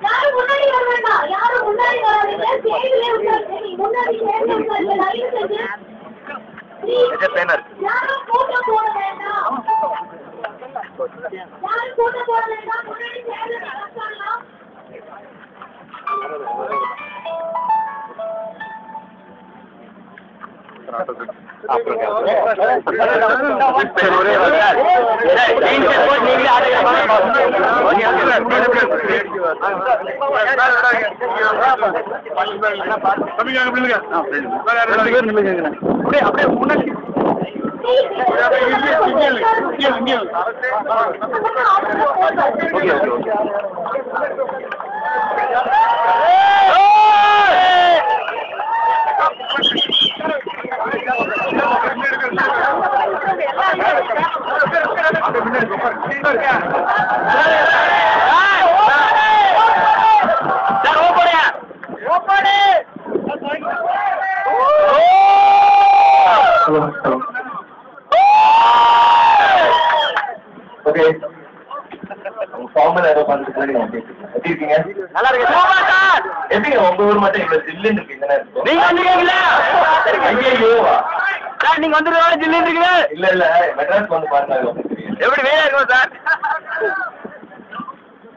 யாரும் முன்னாடி வர வேண்டாம். யாரும் முன்னாடி வராதீங்க. சேவிலே உட்காருங்க. நீ முன்னாடி சேர்ந்து உட்காருங்க. லைன் செஞ்சு. யாரும் போட்டோ போட வேண்டாம். யாரும் போட்டோ போட வேண்டாம். முன்னாடி சேர்ந்து உட்காரலாம். நீங்க வந்து இல்ல இல்ல மெட்ராஸ் வந்து பாருங்க எப்படி வேலை இருக்கும் சார்.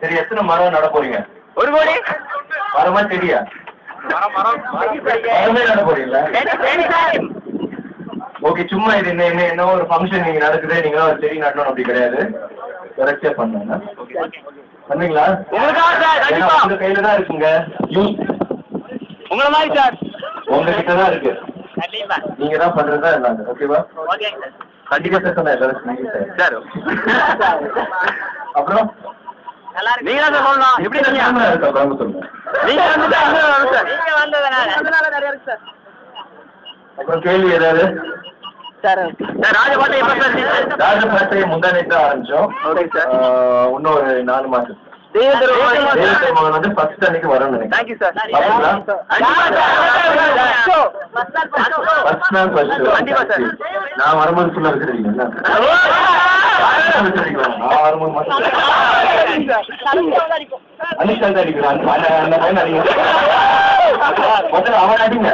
சரி எத்தனை மரம் நட போறீங்க? 1 கோடி மரமா செடியா? மரமே நட போறீங்களா? ஓகே சும்மா இது என்ன ஒரு ஃபங்க்ஷன் நீங்க நடக்குது நீங்க ஒரு செடி நடணும் அப்படி கிடையாது. கரெக்டா பண்ணுங்க பண்ணீங்களா? உங்க கையில தான் இருக்குங்க. உங்களை மாதிரி சார் உங்ககிட்ட தான் இருக்கு. நீங்க தான் பண்றதா இருந்தாங்க. ஓகேவா? கண்டிப்பா சார் எல்லாரும் சார். அப்புறம் நீங்க தான் சொல்லணும். எப்படி இருக்கா கோயம்புத்தூர்? நீங்க வந்ததுனால நிறைய இருக்கு சார். அப்புறம் கேள்வி ஏதாவது? சார் ராஜபாட்டை எப்ப சார்? ராஜபாட்டை முந்தா நேற்று ஆரம்பிச்சோம். இன்னும் ஒரு 4 மாசம். தேவதர்மன் வந்து ஃபர்ஸ்ட் அன்னைக்கு வரணும். Thank you sir. ஃபர்ஸ்ட் நாள் ஃபர்ஸ்ட் கண்டிப்பா சார். நான் வரும்போது ஃபுல்லா வச்சிருக்கீங்க. நான் வரும்போது மட்டும் அனிஷா தான் அடிக்கிறான். அந்த பையன் அடிக்கிறேன் முதல்ல அவன் அடிங்க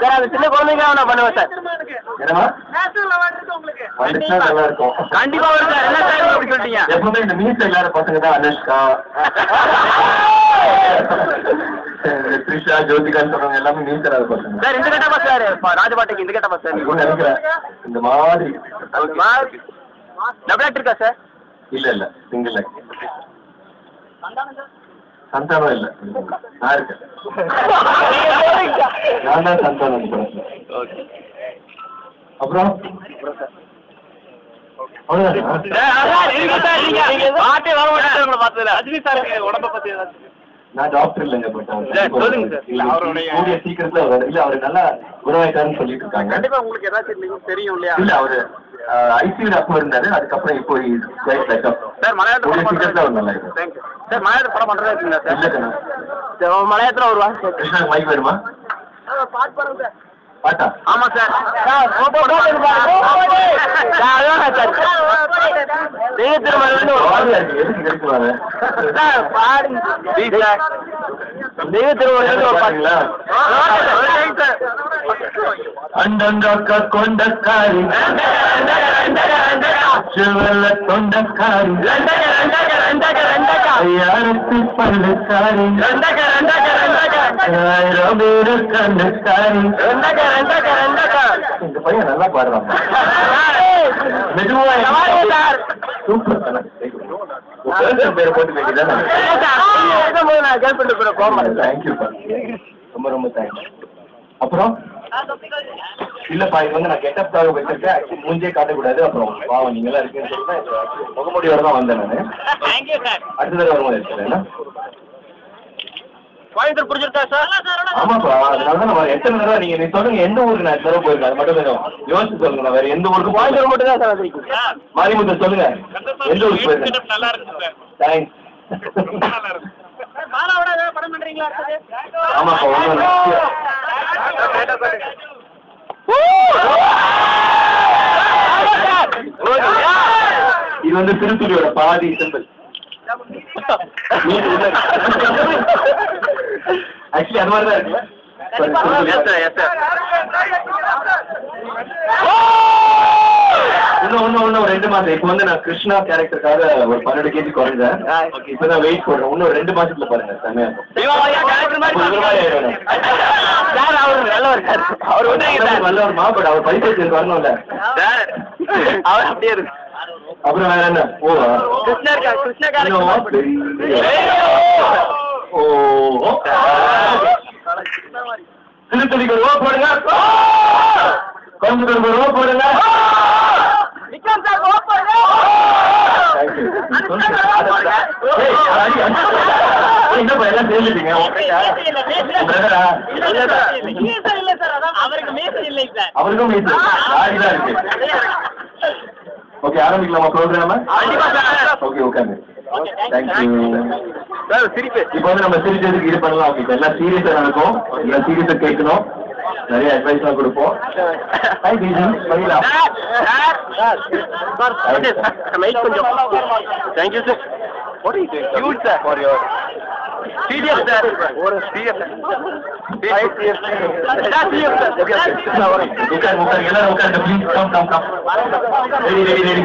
சார். அது சின்ன குழந்தைங்க நான் பண்ணுவேன் சார். என்னமா வந்துச்சா நல்லா இருக்கும். கண்டிப்பா வரும் சார். என்ன சார் அப்படி சொல்லிட்டீங்க? எப்பவுமே இந்த மீன்ஸ் எல்லாரும் பசங்க தான். அனுஷ்கா த்ரிஷா ஜோதிகான்னு சொல்றவங்க எல்லாமே மீன்ஸ் எல்லாரும் பசங்க சார். இந்த கட்டப்பா சார் ராஜபாட்டைக்கு இந்த கட்டப்பா சார் நினைக்கிறேன். இந்த மாதிரி டபுள் ஆக்ட் இருக்கா சார்? இல்ல இல்ல சிங்கிள் ஆக்ட். சந்தானம் இல்ல நான் இருக்கேன். நான் தான் சந்தானம். அப்புறம் நான் டாக்டர் இல்லைங்க. கூடிய சீக்கிரத்துல இல்ல அவரு நல்லா குணமாயிட்டாருன்னு சொல்லிட்டு இருக்காங்க. கண்டிப்பா உங்களுக்கு ஏதாச்சும் தெரியும் இல்லையா? இல்ல அவரு ஐசியூல அப்போ இருந்தாரு. அதுக்கப்புறம் இப்போ சார் மலையாளத்துல ஒரு நல்லா இருக்கு சார். மலையாளத்துல படம் பண்றதா இருக்குங்களா சார்? மலையாளத்துல ஒரு வாரம் மைக் வருமா? பாட்டா? ஆமா சார். அண்டங்காக்க கொண்டக்காரி செவல தொண்டக்காரி யாருக்கு பள்ளக்காரி கண்டக்காரி. இந்த பையன் நல்லா பாடுறாங்க. மெதுவா பேரை போட்டு வைக்கிறேன். ரொம்ப ரொம்ப தேங்க்யூ. அப்புறம் இல்லப்பா இது வந்து நான் கெட்டப்காக வச்சிருக்கேன். ஆக்சுவலி மூஞ்சே காட்டக்கூடாது. அப்புறம் பாவம் நீங்க எல்லாம் இருக்குன்னு சொல்லிட்டு முகமுடியோட தான் வந்தேன் நான். அடுத்த தடவை வரும்போது எடுத்துறேன். கோயம்புத்தூர் பிடிச்சிருக்கா சார்? ஆமாப்பா அதனால தான் எத்தனை தடவை நீங்க சொல்லுங்க எந்த ஊருக்கு நான் தடவை போயிருக்கேன். அது மட்டும் கொஞ்சம் யோசிச்சு சொல்லுங்க. நான் வேற எந்த ஊருக்கு கோயம்புத்தூர் மட்டும் தான் சார் வந்திருக்கீங்க. மாரிமுத்தர் சொல்லுங்க எந்த ஊருக்கு போயிருக்கேன்? நல்லா இருக்கு சார். தேங்க்ஸ். படம் பண்றீங்களா? ஆமாப்பா இது வந்து திருத்துறையோட பாதி சிம்பிள். ஆக்சுவலி அது மாதிரி தான் இருக்கு. இன்னும் 2 மாசம். இப்ப வந்து நான் கிருஷ்ணா கேரக்டருக்காக ஒரு 12 kg குறைஞ்சேன். இப்பதான் வெயிட் போடுறேன். இன்னும் 2 மாசத்துல பாருங்க செமையா நல்லவருமா. பட் அவர் பரிசு வரணும்ல, அவர் அப்படியே இருக்கு. அப்புறம் வேற என்ன? திருத்தணிக்கு ஒரு போடுங்க, கோயம்புத்தூருக்கு ஒரு போடுங்க. என்னப்பா எல்லாம் சேர்ந்துட்டீங்க? அவருக்கும் மீசை இருக்கு. ஓகே, ஆரம்பிக்கலாமா ப்ரோக்ராம? ஓகே, உட்காந்து. இப்போ வந்து நம்ம சிரிச்சதுக்கு இது பண்ணலாம். ஓகே, எல்லாம் சீரியஸா நடக்கும், எல்லாம் சீரியஸா கேட்கணும், நிறைய அட்வைஸ் எல்லாம் கொடுப்போம். Thank you, sir. What are you doing? Huge, sir, for your serious, sir. What is serious? That's serious, sir. Okay. எல்லாரும் உட்காந்து, please come. Ready.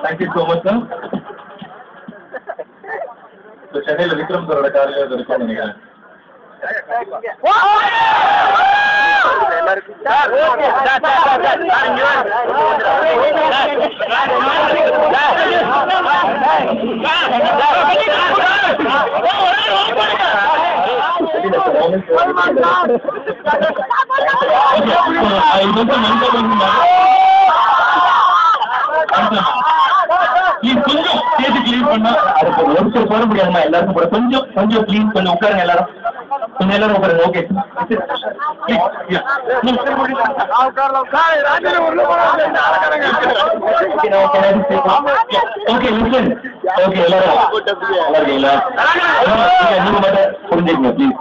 Thank you so much, sir. So, சென்னையில விக்ரம் சாரோட காரில் இருக்கும்னு நினைக்கிறேன். கொஞ்சம் சேர்த்து கிளீன் பண்ணா அதுக்கு ஒருத்தர் போட முடியாதுமா. எல்லாருக்கும் கூட கொஞ்சம் கிளீன் பண்ணி உட்காருங்க. எல்லாரும் உட்காருங்க. Okay, okay, listen. ஓகே, எல்லாரும் இருக்கீங்களா? நீங்க மட்டும் புரிஞ்சுக்கங்க ப்ளீஸ்.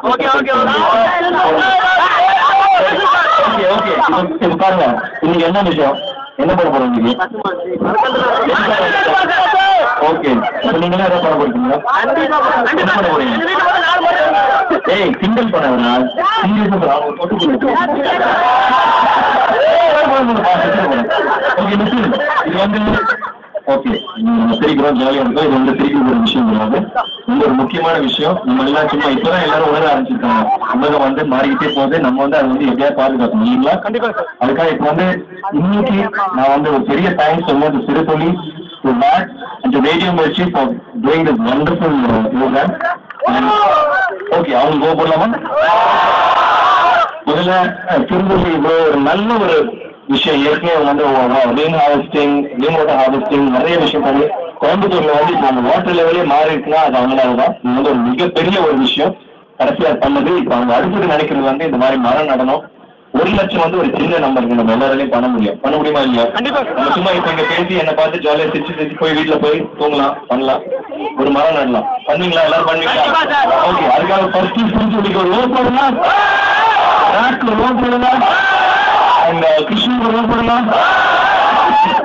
ஓகே, இப்போ பாருங்க, இன்னைக்கு என்ன விஷயம், என்ன பண்ண போறோம் இன்னைக்கு? ஓகே, நீங்க என்ன பண்ண போறீங்களா? என்ன பண்ண போறீங்க? ஏய், சிங்கிள் பண்ணா சீரியஸா போட்டு ஓகே, இது வந்து ஓகே, நம்ம சிரிக்கிறோம், ஜாலியா இருக்கோம். இது வந்து சிரிக்கிற ஒரு விஷயம் கிடையாது. இது ஒரு முக்கியமான விஷயம். நம்ம எல்லாம் சும்மா இப்பதான் எல்லாரும் உணர ஆரம்பிச்சிருக்காங்க. உலகம் வந்து மாறிக்கிட்டே போகுது. நம்ம வந்து அதை வந்து எப்படியா பாதுகாக்கணும் இல்லைங்களா? கண்டிப்பா. அதுக்காக இப்ப வந்து இன்னைக்கு நான் வந்து ஒரு பெரிய தேங்க்ஸ் சொல்லுவது சிறுதொழி to that and to Radio Mirchi for doing this wonderful program. Okay, அவங்க கோ போடலாமா? முதல்ல திரும்பி இவ்வளோ ஒரு நல்ல ஒரு விஷயம் ஏற்கனவே வந்து rain harvesting, rain water harvesting நிறைய விஷயம் பண்ணி கோயம்புத்தூர்ல வந்து இப்போ அந்த வாட்டர் லெவலே மாறி இருக்குன்னா அது அவங்களாலதான். இது வந்து ஒரு மிகப்பெரிய ஒரு விஷயம் கடைசியா பண்ணது. இப்போ அவங்க அடுத்தது நினைக்கிறது வந்து இந்த மாதிரி மரம் நடனம். 1 லட்சம் வந்து ஒரு சின்ன நம்பருக்கு நம்ம எல்லாராலையும் பண்ண முடியுமா இல்லையா? கண்டிப்பா. நம்ம சும்மா இப்ப இங்க பேசி என்ன பார்த்து ஜாலியா சிரிச்சு போய் வீட்டுல போய் தூங்கலாம், பண்ணலாம், ஒரு மரம் நடலாம். பண்ணுவீங்களா? எல்லாரும் பண்ணுவீங்களா? ஓகே, அதுக்காக ஃபர்ஸ்ட் சொல்லிக்கு ஒரு ரோட் போடலாம், ரோட் போடலாம், அண்ட் கிருஷ்ணன் ரோட் போடலாம்,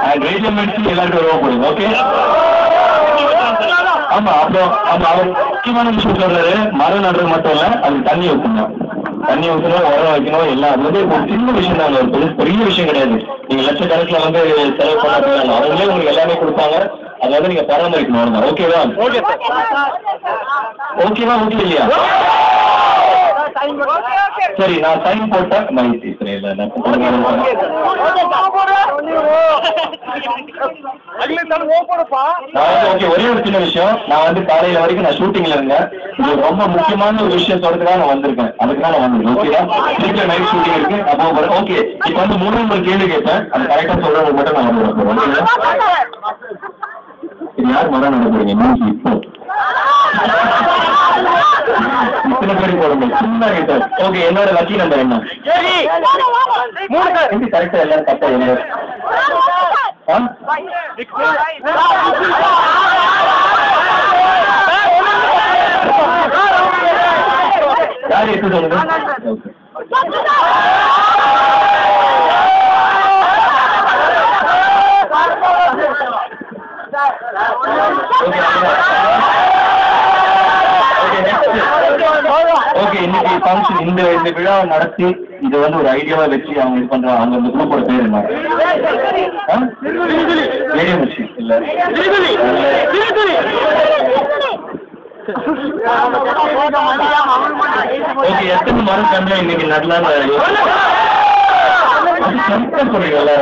அண்ட் ரேடியோ மிர்ச்சி எல்லாருக்கும் ரோட் போடுங்க. ஓகே, ஆமா. அப்புறம் அவர் முக்கியமான விஷயம் சொல்றாரு, மரம் நடுறது மட்டும் இல்ல, அதுக்கு தண்ணி ஊற்றணும், உரம் வைக்கணும். எல்லாம் அது வந்து ஒரு சின்ன விஷயம் தான், ஒரு பெரிய விஷயம் கிடையாது. நீங்க லட்சக்கணக்கில் வந்து செலவு பண்ண அவங்களே உங்களுக்கு எல்லாமே கொடுப்பாங்க. அதை வந்து நீங்க பராமரிக்கணும். ஓகேவா? ஓகேவா? ஓகே இல்லையா? சரி, நான் சைன் போட்டேன். ஓகே, ஒரே ஒரு சின்ன விஷயம். நான் வந்து காலையில வரைக்கும் நான் ஷூட்டிங்ல இருந்தேன். இது ரொம்ப முக்கியமான ஒரு விஷயம் சொல்றதுக்காக நான் வந்திருக்கேன். அதுக்கு தான் நான் வந்திருக்கேன். ஓகேவா? சீக்கிரம் நைட் ஷூட்டிங் இருக்கு. அப்போ ஓகே, இப்ப வந்து 3 கேள்வி கேட்பேன். அது கரெக்டா சொல்றவங்க மட்டும் நான் வந்து இது யார் மரம் நட போறீங்க? இப்போ சின்ன பேர் போடுங்க சின்ன கிட்டார். ஓகே, என்னோட லக்கி நம்பர் என்ன? 3 எப்படி கரெக்டா எல்லாரும் கரெக்டா என்ன? யார் எடுத்து சொல்லுங்க. ஓகே, இன்னைக்கு ஃபங்க்ஷன் இந்த விழாவை நடத்தி இது வந்து ஒரு ஐடியாவா வச்சு அவங்க இது பண்றாங்க. அவங்க இந்த குரூப்போட பேர் என்ன? ரேடியோ மிஷின் இல்ல. ஓகே, எத்தனை மரம் கண்டா இன்னைக்கு நடலான்னு சொல்றீங்கல்ல.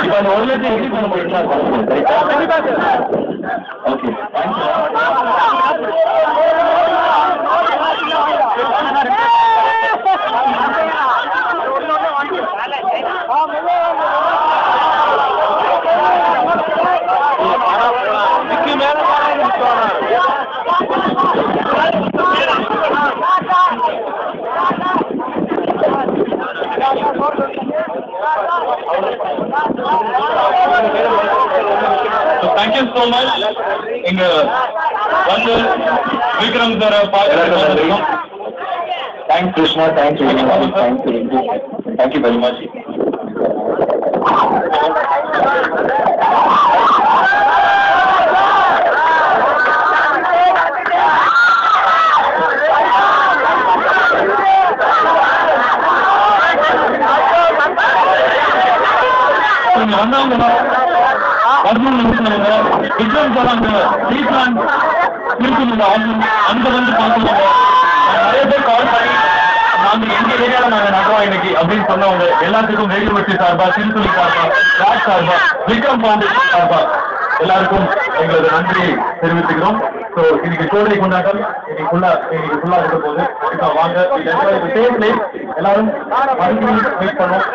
இப்ப அந்த 1 லட்சம் எப்படி பண்ண முடியும்? Okay, thank you so much. இங்க வந்து விக்ரம் சார் பார்த்து thanks Krishna, thanks thank you very much. வந்தவங்க விக்ரம் சொன்னாங்க இருக்குங்க, அங்க வந்து பார்த்துருவாங்க. நிறைய பேர் கால் பண்ணி நாங்க எங்க ஏரியாவில் நாங்க நடுறோம் இன்னைக்கு அப்படின்னு சொன்னவங்க எல்லாத்துக்கும் ரேடியோ மிர்ச்சி சார்பா, திருத்துளி சார்பா, ராஜ் சார்பா, விக்ரம் ஃபவுண்டேஷன் சார்பா எல்லாருக்கும் எங்களது நன்றியை தெரிவித்துக்கிறோம். ஸோ இன்னைக்கு கோடை கொண்டாட்டம் இன்னைக்கு ஃபுல்லா இருக்க போது வாங்க எல்லாரும் வெயிட் பண்ணோம்.